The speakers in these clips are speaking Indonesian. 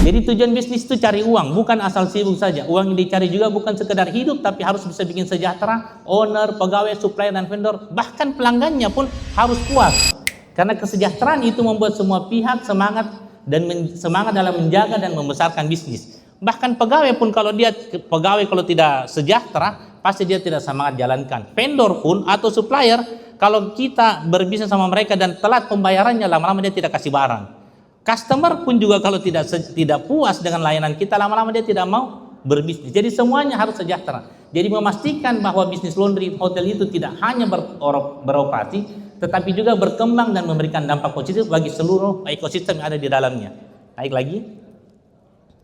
Jadi tujuan bisnis itu cari uang, bukan asal sibuk saja. Uang yang dicari juga bukan sekedar hidup, tapi harus bisa bikin sejahtera owner, pegawai, supplier, dan vendor. Bahkan pelanggannya pun harus puas. Karena kesejahteraan itu membuat semua pihak semangat semangat dalam menjaga dan membesarkan bisnis. Bahkan pegawai pun kalau tidak sejahtera, pasti dia tidak semangat jalankan. Vendor pun atau supplier, kalau kita berbisnis sama mereka dan telat pembayarannya, lama-lama dia tidak kasih barang. Customer pun juga kalau tidak puas dengan layanan kita, lama-lama dia tidak mau berbisnis. Jadi semuanya harus sejahtera. Jadi memastikan bahwa bisnis laundry hotel itu tidak hanya beroperasi, tetapi juga berkembang dan memberikan dampak positif bagi seluruh ekosistem yang ada di dalamnya. Naik lagi.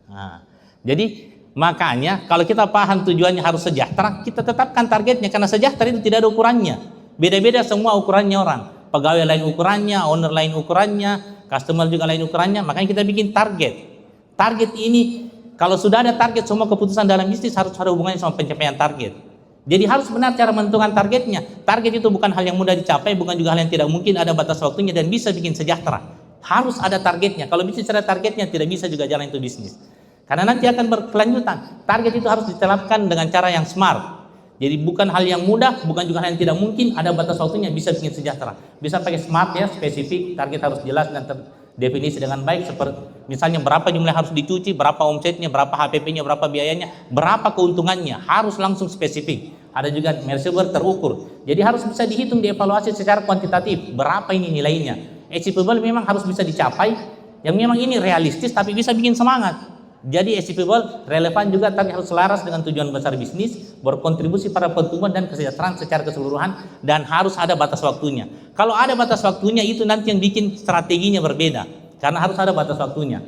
Nah, jadi makanya kalau kita paham tujuannya harus sejahtera, kita tetapkan targetnya, karena sejahtera itu tidak ada ukurannya. Beda-beda semua ukurannya orang. Pegawai lain ukurannya, owner lain ukurannya, customer juga lain ukurannya. Makanya kita bikin target. Target ini, kalau sudah ada target, semua keputusan dalam bisnis harus ada hubungannya sama pencapaian target. Jadi harus benar cara menentukan targetnya. Target itu bukan hal yang mudah dicapai, bukan juga hal yang tidak mungkin, ada batas waktunya dan bisa bikin sejahtera. Harus ada targetnya. Kalau bisnis ada targetnya, tidak bisa juga jalan itu bisnis. Karena nanti akan berkelanjutan. Target itu harus ditetapkan dengan cara yang smart. Jadi bukan hal yang mudah, bukan juga hal yang tidak mungkin, ada batas waktunya, bisa bikin sejahtera. Bisa pakai smart ya, spesifik, target harus jelas dan terdefinisi dengan baik, seperti misalnya berapa jumlah harus dicuci, berapa omsetnya, berapa HPP-nya, berapa biayanya, berapa keuntungannya, harus langsung spesifik. Ada juga measurable, terukur. Jadi harus bisa dihitung, dievaluasi secara kuantitatif, berapa ini nilainya. Achievable memang harus bisa dicapai, yang memang ini realistis tapi bisa bikin semangat. Jadi achievable, relevan juga, tapi harus selaras dengan tujuan besar bisnis, berkontribusi pada pertumbuhan dan kesejahteraan secara keseluruhan, dan harus ada batas waktunya. Kalau ada batas waktunya, itu nanti yang bikin strateginya berbeda, karena harus ada batas waktunya.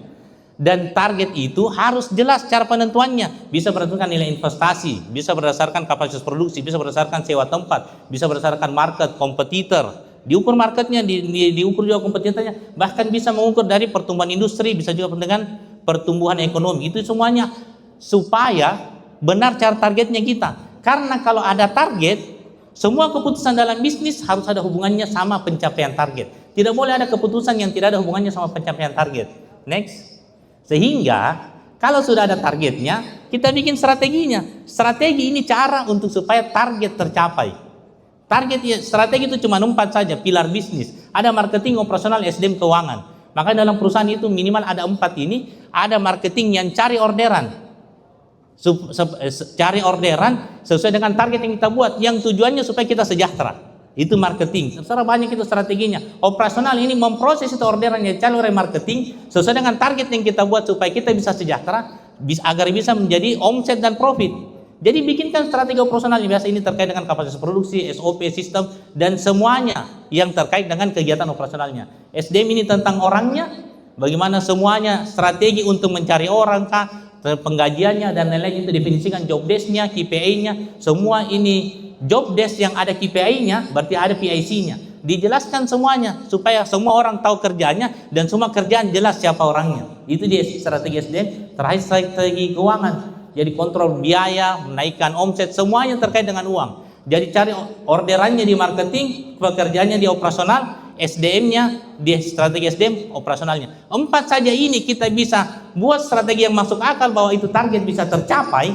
Dan target itu harus jelas cara penentuannya, bisa berdasarkan nilai investasi, bisa berdasarkan kapasitas produksi, bisa berdasarkan sewa tempat, bisa berdasarkan market, kompetitor. Diukur marketnya, diukur juga kompetitornya, bahkan bisa mengukur dari pertumbuhan industri, bisa juga dengan pertumbuhan ekonomi. Itu semuanya supaya benar cara targetnya kita. Karena kalau ada target, semua keputusan dalam bisnis harus ada hubungannya sama pencapaian target. Tidak boleh ada keputusan yang tidak ada hubungannya sama pencapaian target. Next. Sehingga kalau sudah ada targetnya, kita bikin strateginya. Strategi ini cara untuk supaya target tercapai. Strategi itu cuma 4 saja, pilar bisnis. Ada marketing, operasional, SDM, keuangan. Maka dalam perusahaan itu minimal ada 4 ini. Ada marketing yang cari orderan. Cari orderan sesuai dengan target yang kita buat, yang tujuannya supaya kita sejahtera. Itu marketing. Secara banyak itu strateginya. Operasional ini memproses itu orderan yang cari oleh marketing sesuai dengan target yang kita buat supaya kita bisa sejahtera, agar bisa menjadi omset dan profit. Jadi bikinkan strategi operasional yang biasa ini terkait dengan kapasitas produksi, SOP, sistem, dan semuanya yang terkait dengan kegiatan operasionalnya. SDM ini tentang orangnya, bagaimana semuanya, strategi untuk mencari orang kah, penggajiannya dan lain-lain, itu definisikan job desk-nya, KPI-nya, semua ini job desk yang ada KPI-nya, berarti ada PIC-nya. Dijelaskan semuanya supaya semua orang tahu kerjanya dan semua kerjaan jelas siapa orangnya. Itu dia strategi SDM. Terakhir strategi keuangan. Jadi kontrol biaya, menaikkan omset, semuanya terkait dengan uang. Jadi cari orderannya di marketing, pekerjaannya di operasional, SDM-nya di strategi SDM, operasionalnya. 4 saja ini kita bisa buat strategi yang masuk akal bahwa itu target bisa tercapai,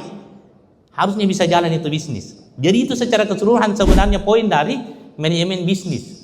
harusnya bisa jalan itu bisnis. Jadi itu secara keseluruhan sebenarnya poin dari manajemen bisnis.